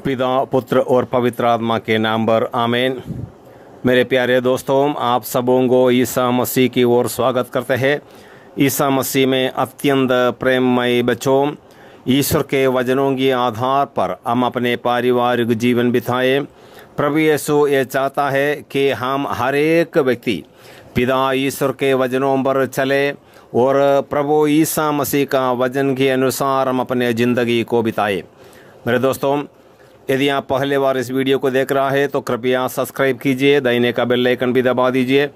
पिता पुत्र और पवित्र आत्मा के नाम पर आमीन। मेरे प्यारे दोस्तों, आप सबों को ईसा मसीह की ओर स्वागत करते हैं। ईसा मसीह में अत्यंत प्रेममय बच्चों, ईश्वर के वचनों के आधार पर हम अपने पारिवारिक जीवन बिताएं। प्रभु यीशु ये चाहता है कि हम हर एक व्यक्ति पिता ईश्वर के वचनों पर चले और प्रभु ईसा मसीह का वचन के अनुसार हम अपने ज़िंदगी को बिताएं। मेरे दोस्तों, यदि आप पहले बार इस वीडियो को देख रहा है तो कृपया सब्सक्राइब कीजिए, दाहिने का बेल आइकन भी दबा दीजिए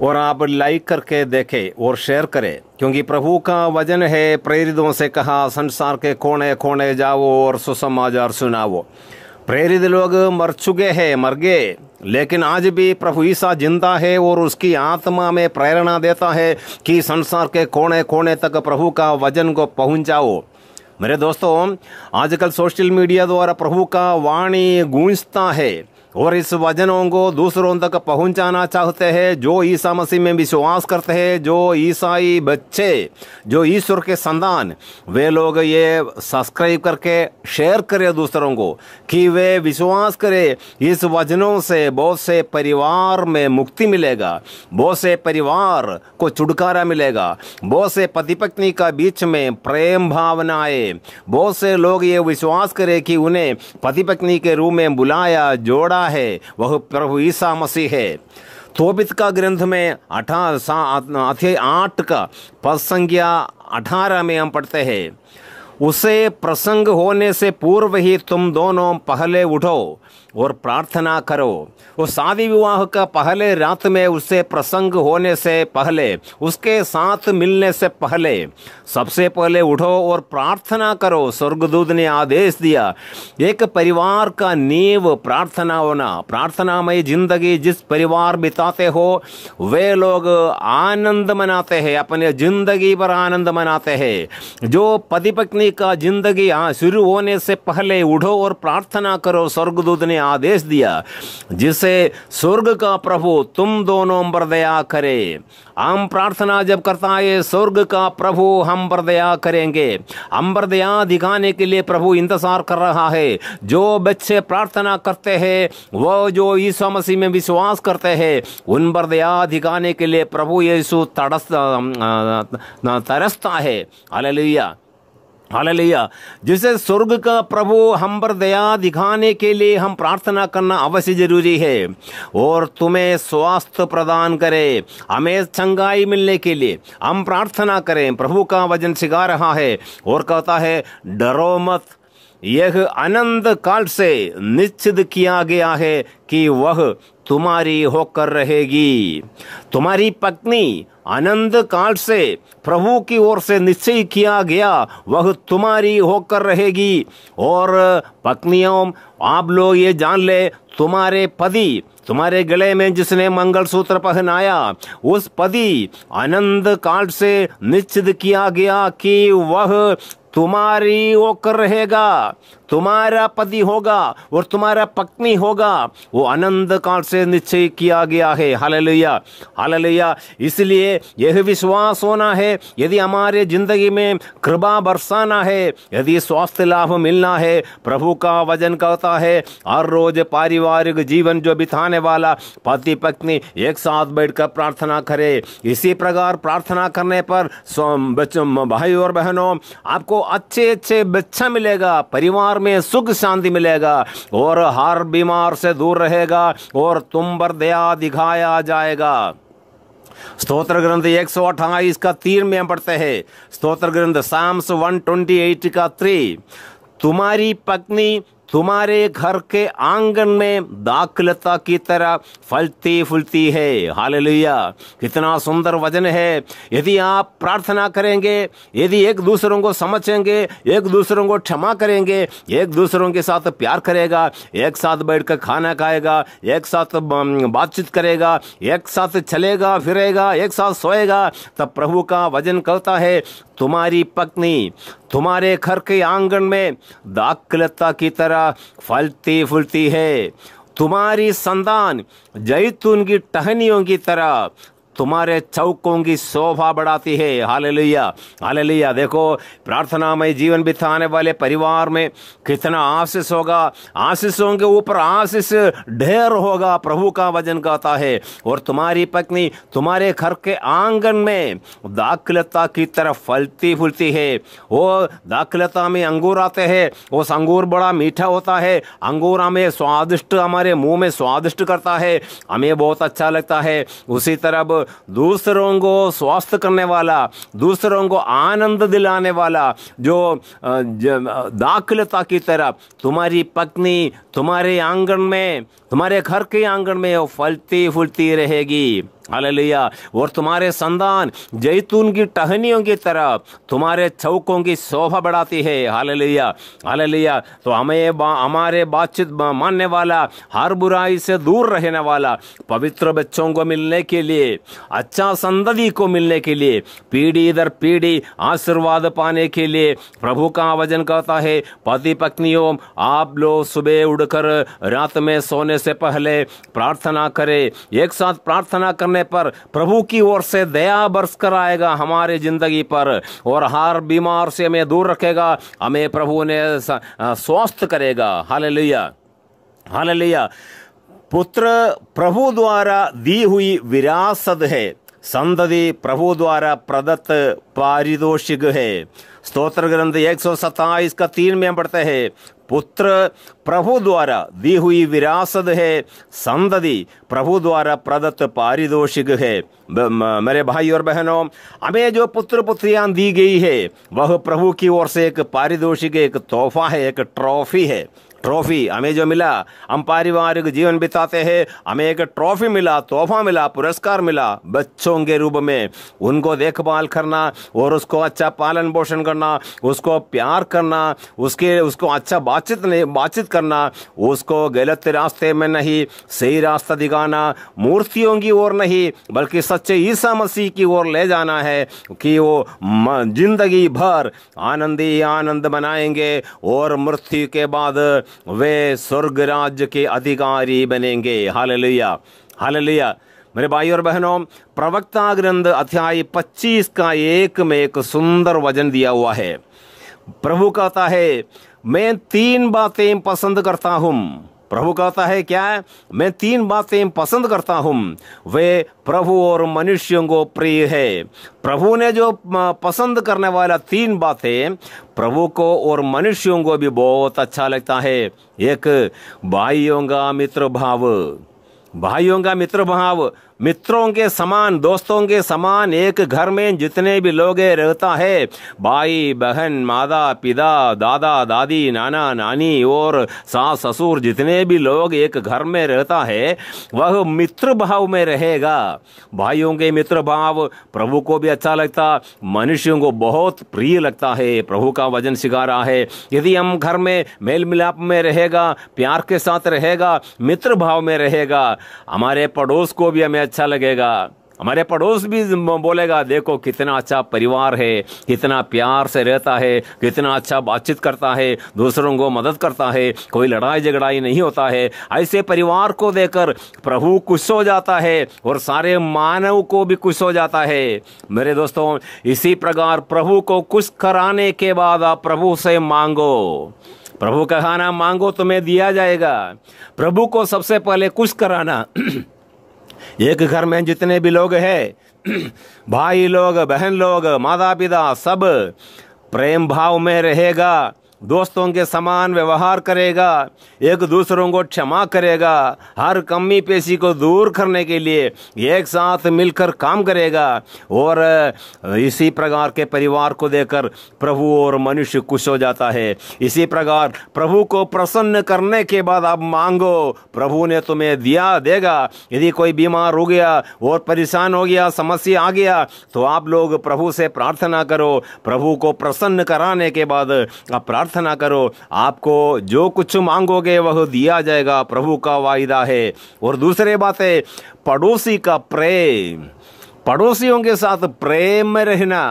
और आप लाइक करके देखें और शेयर करें, क्योंकि प्रभु का वचन है, प्रेरितों से कहा संसार के कोने कोने जाओ और सुसमाचार सुनाओ। प्रेरित लोग मर चुके हैं, मर गए, लेकिन आज भी प्रभु ईसा जिंदा है और उसकी आत्मा में प्रेरणा देता है कि संसार के कोने कोने तक प्रभु का वचन को पहुंचाओ। मेरे दोस्तों, आजकल सोशल मीडिया द्वारा प्रभु का वाणी गूंजता है और इस वचनों को दूसरों तक पहुंचाना चाहते हैं। जो ईसा मसीह में विश्वास करते हैं, जो ईसाई बच्चे, जो ईश्वर के संतान, वे लोग ये सब्सक्राइब करके शेयर करें दूसरों को कि वे विश्वास करें। इस वचनों से बहुत से परिवार में मुक्ति मिलेगा, बहुत से परिवार को छुटकारा मिलेगा, बहुत से पति पत्नी का बीच में प्रेम भावना आए, बहुत से लोग ये विश्वास करें कि उन्हें पति पत्नी के रूप में बुलाया जोड़ा है, वह प्रभु ईसा मसीह है। तोबित का ग्रंथ में 8 का पद संख्या 18 में हम पढ़ते हैं, उसे प्रसंग होने से पूर्व ही तुम दोनों पहले उठो और प्रार्थना करो। वो शादी विवाह का पहले रात में उससे प्रसंग होने से पहले, उसके साथ मिलने से पहले सबसे पहले उठो और प्रार्थना करो। स्वर्गदूत ने आदेश दिया, एक परिवार का नींव प्रार्थना होना। प्रार्थनामय जिंदगी जिस परिवार बिताते हो वे लोग आनंद मनाते हैं, अपने जिंदगी पर आनंद मनाते हैं। जो पति पत्नी का जिंदगी शुरू होने से पहले उठो और प्रार्थना करो, स्वर्गदूत ने आदेश दिया, जिसे स्वर्ग का प्रभु तुम दोनों पर दया करे। हम प्रार्थना जब करता है, स्वर्ग का प्रभु हम पर दया करेंगे। हम पर दया दिखाने के लिए प्रभु इंतजार कर रहा है। जो बच्चे प्रार्थना करते हैं, वो जो यीशु मसीह में विश्वास करते हैं, उन पर दया दिखाने के लिए प्रभु यीशु तरसता है। Hallelujah, hallelujah. जिसे स्वर्ग का प्रभु हम पर दया दिखाने के लिए हम प्रार्थना करना अवश्य जरूरी है और तुम्हें स्वास्थ्य प्रदान करे, हमें चंगाई मिलने के लिए हम प्रार्थना करें। प्रभु का वचन सिखा रहा है और कहता है, डरो मत, यह अनंत काल से निश्चित किया गया है कि वह तुम्हारी होकर रहेगी। तुम्हारी पत्नी अनंत काल से प्रभु की ओर से निश्चय किया गया, वह तुम्हारी होकर रहेगी। और पत्नियों, आप लोग ये जान ले, तुम्हारे पति, तुम्हारे गले में जिसने मंगलसूत्र पहनाया, उस पति अनंत काल से निश्चित किया गया कि वह तुम्हारी होकर रहेगा, तुम्हारा पति होगा और तुम्हारा पत्नी होगा। वो अनंत काल से निश्चय किया गया है। Hallelujah, hallelujah. इसलिए यह विश्वास होना है, यदि हमारे जिंदगी में कृपा बरसाना है, यदि स्वास्थ्य लाभ मिलना है, प्रभु का वचन कहता है, हर रोज पारिवारिक जीवन जो बिताने वाला पति पत्नी एक साथ बैठकर प्रार्थना करे। इसी प्रकार प्रार्थना करने पर भाई और बहनों, आपको अच्छे अच्छे बच्चा मिलेगा, परिवार में सुख शांति मिलेगा और हर बीमार से दूर रहेगा और तुम पर दया दिखाया जाएगा। स्तोत्र ग्रंथ 128 का 3 में हम पढ़ते हैं, स्तोत्र ग्रंथ साम्स 128 का 3, तुम्हारी पत्नी तुम्हारे घर के आंगन में दाखलता की तरह फलती फूलती है। हालेलुया, कितना सुंदर वचन है। यदि आप प्रार्थना करेंगे, यदि एक दूसरों को समझेंगे, एक दूसरों को क्षमा करेंगे, एक दूसरों के साथ प्यार करेगा, एक साथ बैठकर खाना खाएगा, एक साथ बातचीत करेगा, एक साथ चलेगा फिरेगा, एक साथ सोएगा, तब प्रभु का वचन कहता है, तुम्हारी पत्नी तुम्हारे घर के आंगन में दाखलता की तरह फलती फूलती है। तुम्हारी संतान जैतून की टहनियों की तरह तुम्हारे चौकों की शोभा बढ़ाती है। Hallelujah, hallelujah. देखो, प्रार्थनामय जीवन बिताने वाले परिवार में कितना आशीष होगा, आशीषों के ऊपर आशीष ढेर होगा, प्रभु का वचन कहता है। और तुम्हारी पत्नी तुम्हारे घर के आंगन में दाखलता की तरफ फलती फूलती है। वो दाखलता में अंगूर आते हैं, वो अंगूर बड़ा मीठा होता है, अंगूर हमें स्वादिष्ट, हमारे मुंह में स्वादिष्ट करता है, हमें बहुत अच्छा लगता है। उसी तरह दूसरों को स्वस्थ करने वाला, दूसरों को आनंद दिलाने वाला जो दाखलता की तरफ तुम्हारी पत्नी तुम्हारे आंगन में, तुम्हारे घर के आंगन में वो फलती फूलती रहेगी। हालेलुया। और तुम्हारे संतान जैतून की टहनियों की तरफ तुम्हारे चौकों की शोभा बढ़ाती है। Hallelujah, hallelujah. तो हमें हमारे बातचीत मानने वाला, हर बुराई से दूर रहने वाला, पवित्र बच्चों को मिलने के लिए, अच्छा संतति को मिलने के लिए, पीढ़ी दर पीढ़ी आशीर्वाद पाने के लिए प्रभु का वचन कहता है, पति पत्नियों, आप लोग सुबह उठकर रात में सोने से पहले प्रार्थना करें। एक साथ प्रार्थना करने पर प्रभु की ओर से दया बरस कर आएगा हमारे जिंदगी पर, और हर बीमार से हमें दूर रखेगा, हमें प्रभु ने स्वस्थ करेगा। Hallelujah, hallelujah. पुत्र प्रभु द्वारा दी हुई विरासत है, संतति प्रभु द्वारा प्रदत्त पारितोषिक है। स्तोत्र ग्रंथ 127 का 3 में हम पढ़ते हैं, पुत्र प्रभु द्वारा दी हुई विरासत है, संतति प्रभु द्वारा प्रदत्त पारितोषिक है। मेरे भाई और बहनों, हमें जो पुत्र पुत्रियां दी गई है वह प्रभु की ओर से एक पारितोषिक, एक तोहफा है, एक ट्रॉफी है। ट्रॉफी हमें जो मिला, हम पारिवारिक जीवन बिताते हैं, हमें एक ट्रॉफी मिला, तोहफा मिला, पुरस्कार मिला बच्चों के रूप में। उनको देखभाल करना और उसको अच्छा पालन पोषण करना, उसको प्यार करना, उसको अच्छा बातचीत करना, उसको गलत रास्ते में नहीं, सही रास्ता दिखाना, मूर्तियों की ओर नहीं बल्कि सच्चे ईसा मसीह की ओर ले जाना है कि वो जिंदगी भर आनंदी आनंद बनाएंगे और मृत्यु के बाद वे स्वर्ग राज्य के अधिकारी बनेंगे। Hallelujah, hallelujah. मेरे भाई और बहनों, प्रवक्ता ग्रंथ अध्याय 25 का 1 में एक सुंदर वचन दिया हुआ है। प्रभु कहता है, मैं 3 बातें पसंद करता हूं। प्रभु कहता है क्या है? मैं 3 बातें पसंद करता हूं, वे प्रभु और मनुष्यों को प्रिय है। प्रभु ने जो पसंद करने वाला 3 बातें प्रभु को और मनुष्यों को भी बहुत अच्छा लगता है। एक, भाइयों का मित्र भाव, भाइयों का मित्र भाव, मित्रों के समान, दोस्तों के समान एक घर में जितने भी लोग रहता है, भाई बहन, माता पिता, दादा दादी, नाना नानी और सास ससुर, जितने भी लोग एक घर में रहता है वह मित्र भाव में रहेगा। भाइयों के मित्र भाव प्रभु को भी अच्छा लगता, मनुष्यों को बहुत प्रिय लगता है। प्रभु का वचन सिखा रहा है, यदि हम घर में मेल मिलाप में रहेगा, प्यार के साथ रहेगा, मित्र भाव में रहेगा, हमारे पड़ोस को भी हमें अच्छा लगेगा, हमारे पड़ोस भी बोलेगा, देखो कितना अच्छा परिवार है, कितना प्यार से रहता है, कितना अच्छा बातचीत करता है, दूसरों को मदद करता है, कोई लड़ाई झगड़ाई नहीं होता है। ऐसे परिवार को देखकर प्रभु खुश हो जाता है और सारे मानव को भी खुश हो जाता है। मेरे दोस्तों, इसी प्रकार प्रभु को खुश कराने के बाद आप प्रभु से मांगो। प्रभु का खाना मांगो तुम्हें दिया जाएगा। प्रभु को सबसे पहले खुश कराना। एक घर में जितने भी लोग हैं, भाई लोग, बहन लोग, माता पिता, सब प्रेम भाव में रहेगा, दोस्तों के समान व्यवहार करेगा, एक दूसरों को क्षमा करेगा, हर कमी पेशी को दूर करने के लिए एक साथ मिलकर काम करेगा, और इसी प्रकार के परिवार को देखकर प्रभु और मनुष्य खुश हो जाता है। इसी प्रकार प्रभु को प्रसन्न करने के बाद आप मांगो, प्रभु ने तुम्हें दिया देगा। यदि कोई बीमार हो गया और परेशान हो गया, समस्या आ गया, तो आप लोग प्रभु से प्रार्थना करो। प्रभु को प्रसन्न कराने के बाद आप प्रार्थना करो, आपको जो कुछ मांगोगे वह दिया जाएगा, प्रभु का वायदा है। और दूसरी बात है, पड़ोसी का प्रेम, पड़ोसियों के साथ प्रेम में रहना।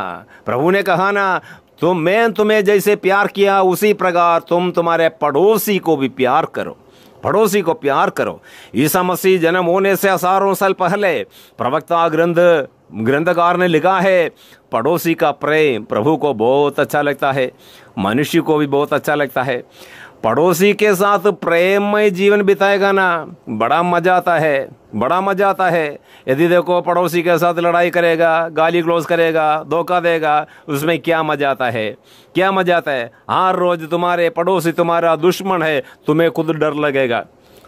प्रभु ने कहा ना, तो मैं तुम्हें जैसे प्यार किया उसी प्रकार तुम तुम्हारे पड़ोसी को भी प्यार करो। पड़ोसी को प्यार करो। ईसा मसीह जन्म होने से हजारों साल पहले प्रवक्ता ग्रंथकार ने लिखा है, पड़ोसी का प्रेम प्रभु को बहुत अच्छा लगता है, मनुष्य को भी बहुत अच्छा लगता है। पड़ोसी के साथ प्रेममय जीवन बिताएगा ना, बड़ा मजा आता है, बड़ा मजा आता है। यदि देखो पड़ोसी के साथ लड़ाई करेगा, गाली गलौज करेगा, धोखा देगा, उसमें क्या मजा आता है, क्या मजा आता है। हर रोज तुम्हारे पड़ोसी तुम्हारा दुश्मन है, तुम्हें खुद डर लगेगा,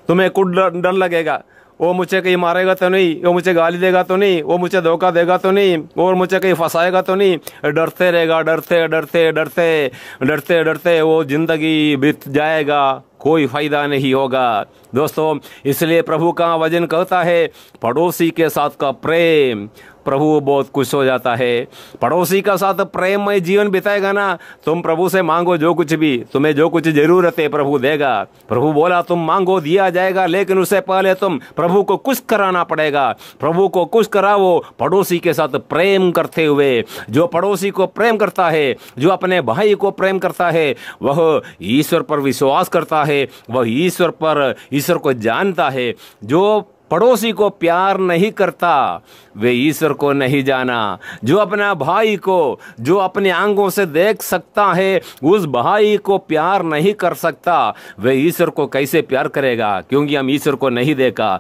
तुम्हें खुद डर लगेगा। वो मुझे कहीं मारेगा तो नहीं, वो मुझे गाली देगा तो नहीं, वो मुझे धोखा देगा तो नहीं, और मुझे कहीं फंसाएगा तो नहीं। डरते रहेगा, डरते डरते डरते डरते डरते वो जिंदगी बीत जाएगा, कोई फायदा नहीं होगा। दोस्तों, इसलिए प्रभु का वचन कहता है, पड़ोसी के साथ का प्रेम प्रभु बहुत खुश हो जाता है। पड़ोसी का साथ प्रेममय जीवन बिताएगा ना, तुम प्रभु से मांगो जो कुछ भी, तुम्हें जो कुछ जरूरत है प्रभु देगा। प्रभु बोला तुम मांगो दिया जाएगा, लेकिन उससे पहले तुम प्रभु को खुश कराना पड़ेगा। प्रभु को खुश कराओ पड़ोसी के साथ प्रेम करते हुए। जो पड़ोसी को प्रेम करता है, जो अपने भाई को प्रेम करता है, वह ईश्वर पर विश्वास करता है, वह ईश्वर को जानता है। जो पड़ोसी को प्यार नहीं करता वे ईश्वर को नहीं जाना। जो अपना भाई को, जो अपने आंखों से देख सकता है, उस भाई को प्यार नहीं कर सकता, वे ईश्वर को कैसे प्यार करेगा, क्योंकि हम ईश्वर को नहीं देखा।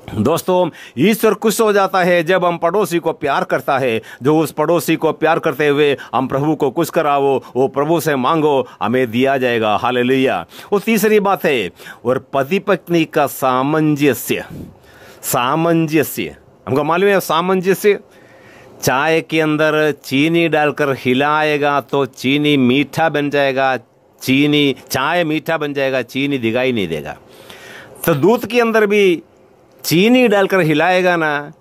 दोस्तों, ईश्वर खुश हो जाता है जब हम पड़ोसी को प्यार करता है। जो उस पड़ोसी को प्यार करते हुए हम प्रभु को खुश कराओ, वो प्रभु से मांगो, हमें दिया जाएगा। हालेलुया। वो तीसरी बात है, और पति पत्नी का सामंजस्य। हमको मालूम है सामंजस्य। चाय के अंदर चीनी डालकर हिलाएगा तो चीनी मीठा बन जाएगा, चाय मीठा बन जाएगा, चीनी दिखाई नहीं देगा। तो दूध के अंदर भी चीनी डालकर हिलाएगा ना,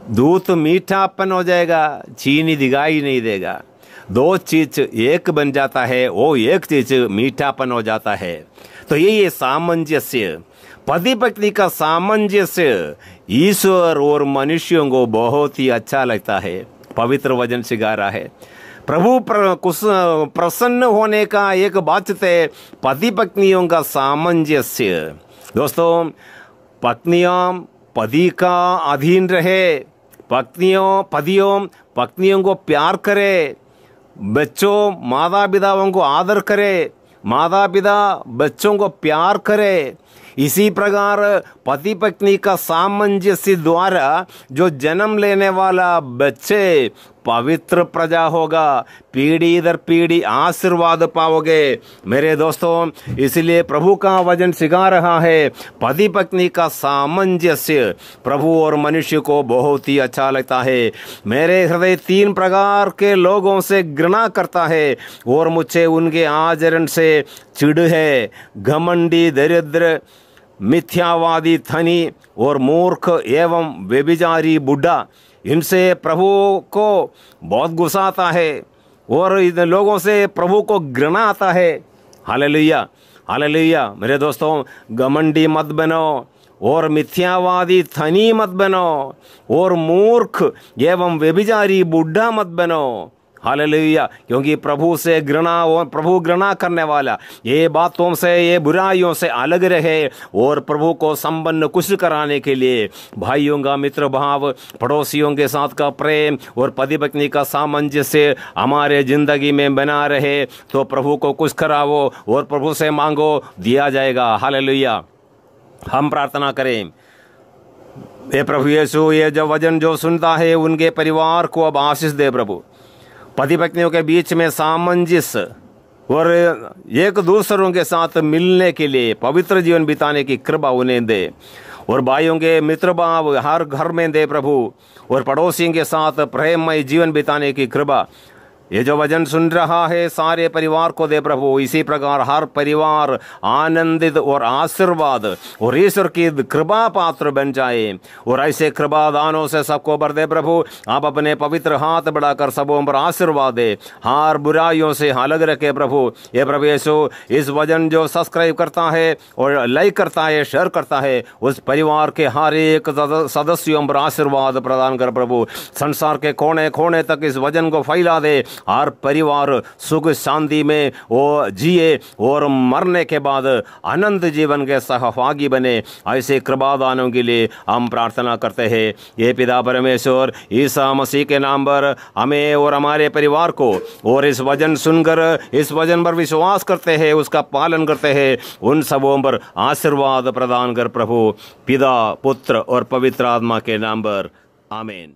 दूध मीठापन हो जाएगा, चीनी दिखाई नहीं देगा। दो चीज एक बन जाता है, वो एक चीज मीठापन हो जाता है। तो ये सामंजस्य, पति पत्नी का सामंजस्य ईश्वर और मनुष्यों को बहुत ही अच्छा लगता है। पवित्र वचन सिखा रहा है। प्रभु प्रसन्न होने का एक बात है पति पत्नियों का सामंजस्य। दोस्तों, पत्नियां पति का अधीन रहे, पत्नियों को प्यार करे, बच्चों माता पिताओं को आदर करे, माता पिता बच्चों को प्यार करे। इसी प्रकार पति पत्नी का सामंजस्य द्वारा जो जन्म लेने वाला बच्चे पवित्र प्रजा होगा, पीढ़ी दर पीढ़ी आशीर्वाद पाओगे। मेरे दोस्तों, इसलिए प्रभु का वचन सिखा रहा है, पति पत्नी का सामंजस्य प्रभु और मनुष्य को बहुत ही अच्छा लगता है। मेरे हृदय 3 प्रकार के लोगों से घृणा करता है और मुझे उनके आचरण से चिढ़ है। घमंडी, दरिद्र, मिथ्यावादी, धनी और मूर्ख एवं व्यभिचारी बुढ़ा, इनसे प्रभु को बहुत गुस्सा आता है और इन लोगों से प्रभु को घृणा आता है। Hallelujah, hallelujah. मेरे दोस्तों, घमंडी मत बनो और मिथ्यावादी धनी मत बनो और मूर्ख एवं व्यभिचारी बुढ़ा मत बनो। हालेलुया। क्योंकि प्रभु से घृणा और प्रभु घृणा करने वाला, ये बातों से, ये बुराइयों से अलग रहे और प्रभु को संपन्न खुश कराने के लिए भाइयों का मित्र भाव, पड़ोसियों के साथ का प्रेम और पति पत्नी का सामंजस्य हमारे जिंदगी में बना रहे, तो प्रभु को खुश कराओ और प्रभु से मांगो, दिया जाएगा। हालेलुया। हम प्रार्थना करें। हे प्रभु यीशु, ये जो वचन जो सुनता है उनके परिवार को अब आशीष दे प्रभु। पति पत्नियों के बीच में सामंजस्य और एक दूसरों के साथ मिलने के लिए पवित्र जीवन बिताने की कृपा उन्हें दे और भाइयों के मित्र भाव हर घर में दे प्रभु, और पड़ोसियों के साथ प्रेममय जीवन बिताने की कृपा ये जो वचन सुन रहा है सारे परिवार को दे प्रभु। इसी प्रकार हर परिवार आनंदित और आशीर्वाद और ईश्वर की कृपा पात्र बन जाए और ऐसे कृपा दानों से सबको भर दे प्रभु। आप अपने पवित्र हाथ बढ़ाकर सबों पर आशीर्वाद दे, हर बुराइयों से अलग रखे प्रभु। ये प्रभु यीशु, इस वचन जो सब्सक्राइब करता है और लाइक करता है, शेयर करता है, उस परिवार के हर एक सदस्यों पर आशीर्वाद प्रदान कर प्रभु। संसार के कोने कोने तक इस वचन को फैला दे और परिवार सुख शांति में वो जिए और मरने के बाद अनंत जीवन के सहभागी बने। ऐसे कृपादानों के लिए हम प्रार्थना करते हैं। ये पिता परमेश्वर ईसा मसीह के नाम पर हमें और हमारे परिवार को और इस वचन सुनकर इस वचन पर विश्वास करते हैं, उसका पालन करते हैं, उन सबों पर आशीर्वाद प्रदान कर प्रभु, पिता पुत्र और पवित्र आत्मा के नाम पर आमीन।